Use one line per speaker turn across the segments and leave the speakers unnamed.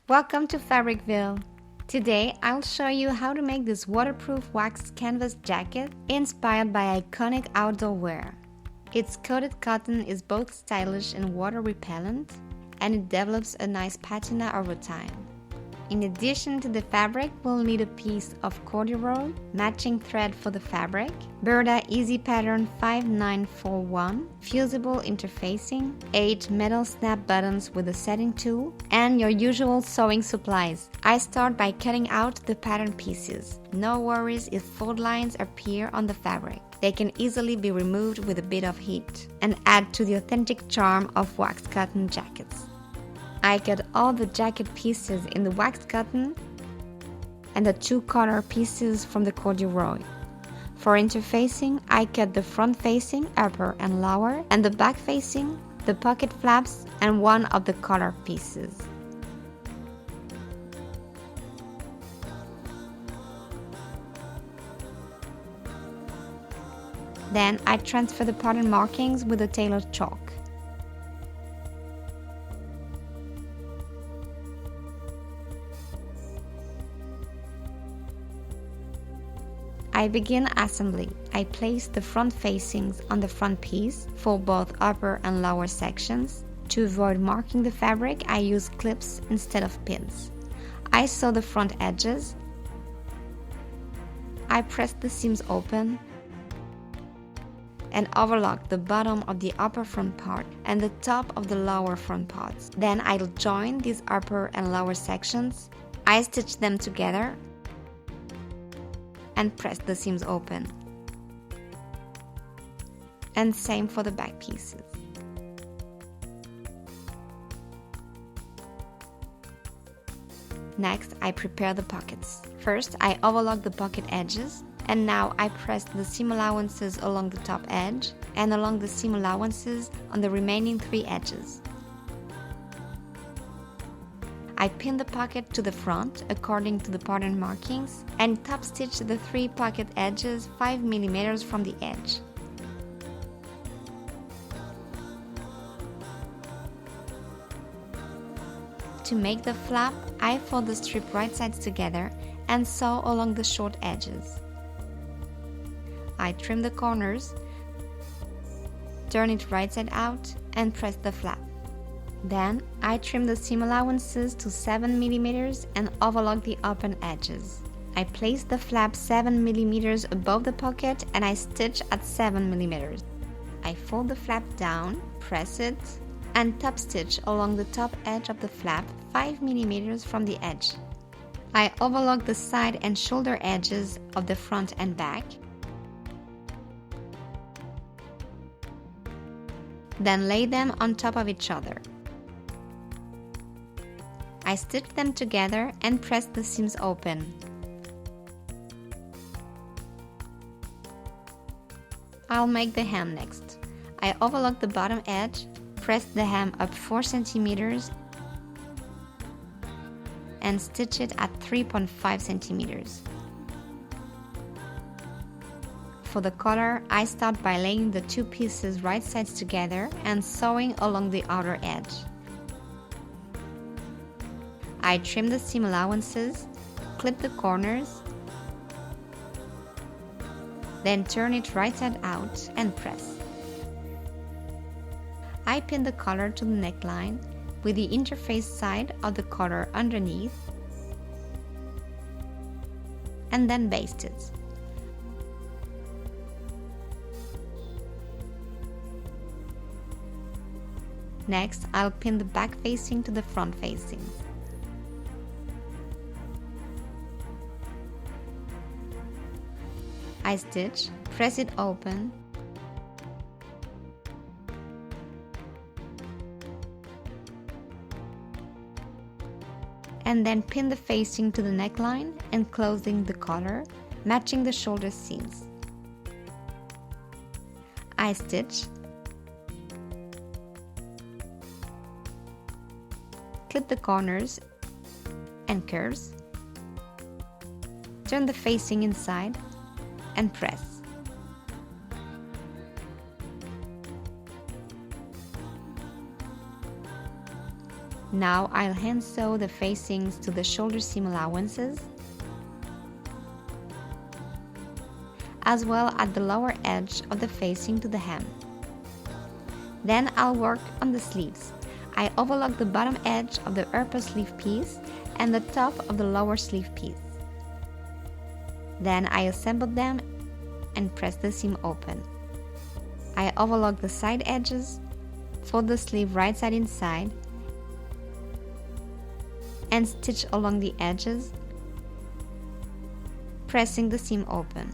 Welcome to Fabricville. Today I'll show you how to make this waterproof wax canvas jacket inspired by iconic outdoor wear. Its coated cotton is both stylish and water repellent, and it develops a nice patina over time. In addition to the fabric, we'll need a piece of corduroy, matching thread for the fabric, Burda Easy Pattern 5941, fusible interfacing, 8 metal snap buttons with a setting tool, and your usual sewing supplies. I start by cutting out the pattern pieces. No worries if fold lines appear on the fabric. They can easily be removed with a bit of heat and add to the authentic charm of waxed cotton jackets. I cut all the jacket pieces in the waxed cotton and the 2 collar pieces from the corduroy. For interfacing, I cut the front facing, upper and lower, and the back facing, the pocket flaps, and one of the collar pieces. Then I transfer the pattern markings with a tailored chalk. I begin assembly. I place the front facings on the front piece for both upper and lower sections. To avoid marking the fabric, I use clips instead of pins. I sew the front edges. I press the seams open and overlock the bottom of the upper front part and the top of the lower front parts. Then I'll join these upper and lower sections. I stitch them together and press the seams open. And same for the back pieces. Next, I prepare the pockets. First, I overlock the pocket edges, and now I press the seam allowances along the top edge and along the seam allowances on the remaining 3 edges. I pin the pocket to the front according to the pattern markings and top stitch the 3 pocket edges 5 mm from the edge. To make the flap, I fold the strip right sides together and sew along the short edges. I trim the corners, turn it right side out and press the flap. Then, I trim the seam allowances to 7 mm and overlock the open edges. I place the flap 7 mm above the pocket and I stitch at 7 mm. I fold the flap down, press it, and top stitch along the top edge of the flap 5 mm from the edge. I overlock the side and shoulder edges of the front and back. Then lay them on top of each other. I stitch them together and press the seams open. I'll make the hem next. I overlock the bottom edge, press the hem up 4 cm and stitch it at 3.5 cm. For the collar, I start by laying the 2 pieces right sides together and sewing along the outer edge. I trim the seam allowances, clip the corners, then turn it right side out and press. I pin the collar to the neckline with the interface side of the collar underneath and then baste it. Next, I'll pin the back facing to the front facing. I stitch, press it open, and then pin the facing to the neckline and closing the collar, matching the shoulder seams. I stitch, clip the corners and curves, turn the facing inside and press. Now I'll hand sew the facings to the shoulder seam allowances, as well as the lower edge of the facing to the hem. Then I'll work on the sleeves. I overlock the bottom edge of the upper sleeve piece and the top of the lower sleeve piece. Then I assemble them and press the seam open. I overlock the side edges, fold the sleeve right side inside, and stitch along the edges, pressing the seam open.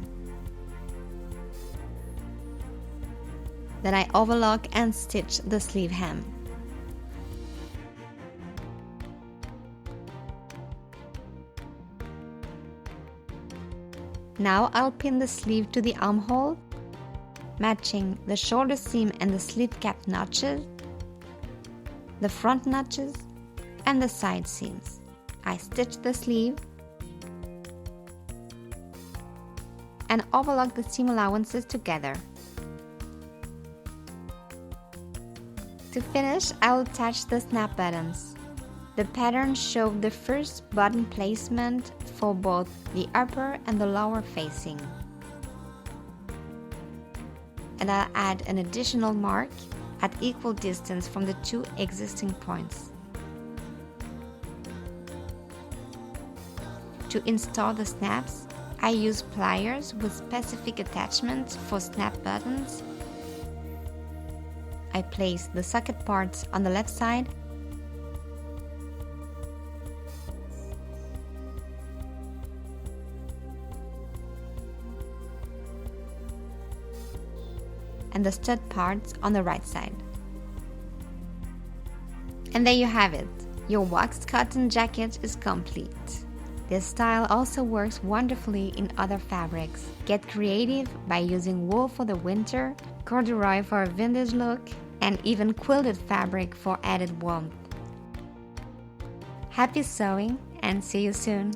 Then I overlock and stitch the sleeve hem. Now I'll pin the sleeve to the armhole, matching the shoulder seam and the sleeve cap notches, the front notches, and the side seams. I stitch the sleeve and overlock the seam allowances together. To finish, I will attach the snap buttons. The pattern showed the first button placement for both the upper and the lower facing. And I'll add an additional mark at equal distance from the two existing points. To install the snaps, I use pliers with specific attachments for snap buttons. I place the socket parts on the left side and the stud parts on the right side. And there you have it. Your waxed cotton jacket is complete. This style also works wonderfully in other fabrics. Get creative by using wool for the winter, corduroy for a vintage look, and even quilted fabric for added warmth. Happy sewing and see you soon!